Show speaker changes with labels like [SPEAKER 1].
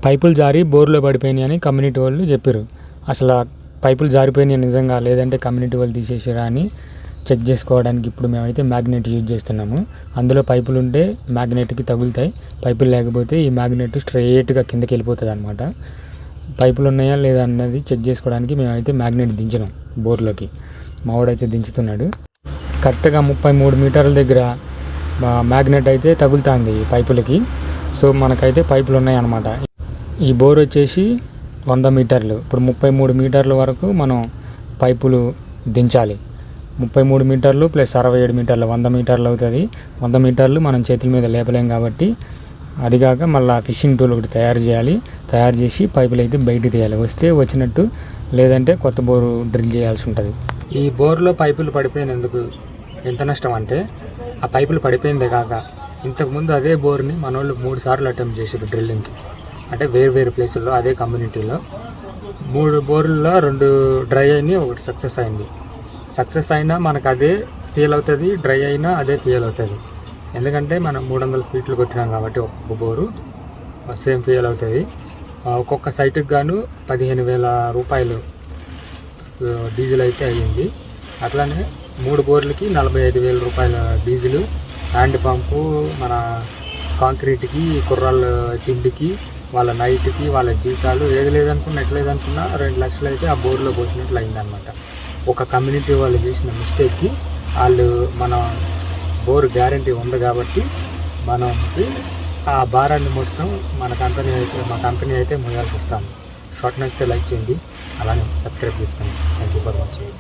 [SPEAKER 1] పైపులు జారి బోర్లో పడిపోయినాయి అని కమ్యూనిటీ వాళ్ళు చెప్పారు. అసలు ఆ పైపులు జారిపోయినాయి నిజంగా, లేదంటే కమ్యూనిటీ వాళ్ళు తీసేసారా అని చెక్ చేసుకోవడానికి ఇప్పుడు మేమైతే మ్యాగ్నెట్ యూజ్ చేస్తున్నాము. అందులో పైపులు ఉంటే మ్యాగ్నెట్కి తగులుతాయి, పైపులు లేకపోతే ఈ మ్యాగ్నెట్ స్ట్రైట్గా కిందకి వెళ్ళిపోతుంది అనమాట. పైపులు ఉన్నాయా లేదా అన్నది చెక్ చేసుకోవడానికి మేమైతే మ్యాగ్నెట్ దించినాం బోర్లోకి. మావాడైతే దించుతున్నాడు. కరెక్ట్గా 33 మీటర్ల దగ్గర మ్యాగ్నెట్ అయితే తగులుతుంది పైపులకి. సో మనకైతే పైపులు ఉన్నాయన్నమాట. ఈ బోర్ వచ్చేసి 100 మీటర్లు. ఇప్పుడు 33 మీటర్ల వరకు మనం పైపులు దించాలి. 33 మీటర్లు ప్లస్ 67 మీటర్లు 100 మీటర్లు అవుతుంది. 100 మీటర్లు మనం చేతుల మీద లేపలేం కాబట్టి అదిగాక మళ్ళీ ఫిషింగ్ టూల్ ఒకటి తయారు చేయాలి. తయారు చేసి పైపులు అయితే బయటికి తీయాలి. వస్తే వచ్చినట్టు, లేదంటే కొత్త బోరు డ్రిల్ చేయాల్సి ఉంటుంది. ఈ బోర్లో పైపులు పడిపోయినందుకు ఎంత నష్టం అంటే, ఆ పైపులు పడిపోయిందే కాక ఇంతకుముందు అదే బోర్ని మన వాళ్ళు 3 సార్లు అటెంప్ట్ చేసారు డ్రిల్లింగ్కి. అంటే వేరు ప్లేసుల్లో అదే కమ్యూనిటీలో 3 బోర్లలో 2 డ్రై అయినాయి, ఒకటి సక్సెస్ అయింది. సక్సెస్ అయినా మనకు అదే ఫెయిల్ అవుతుంది, డ్రై అయినా అదే ఫెయిల్ అవుతుంది. ఎందుకంటే మనం 300 ఫీట్లు కొట్టినాం కాబట్టి ఒక్కొక్క బోరు సేమ్ ఫెయిల్ అవుతుంది. ఒక్కొక్క సైట్కి గాను 15,000 రూపాయలు డీజిల్ అయితే అయ్యింది. అట్లానే 3 బోర్లకి 45,000 రూపాయల డీజిల్, హ్యాండ్ పంపు, మన కాంక్రీట్కి, కుర్రాళ్ళ తిండికి, వాళ్ళ నైట్కి, వాళ్ళ జీతాలు, ఏది లేదనుకున్నా 2 లక్షలు అయితే ఆ బోర్లో పోసినట్లు అయిందనమాట. ఒక కమ్యూనిటీ వాళ్ళు చేసిన మిస్టేక్కి వాళ్ళు మన బోర్ గ్యారంటీ ఉంది కాబట్టి మనకి ఆ భారాన్ని మొత్తం మా కంపెనీ అయితే మోయాల్సి వస్తుంది. షార్ట్ నచ్చితే లైక్ చేయండి, అలానే సబ్స్క్రైబ్ చేసుకోండి. Thank you for watching.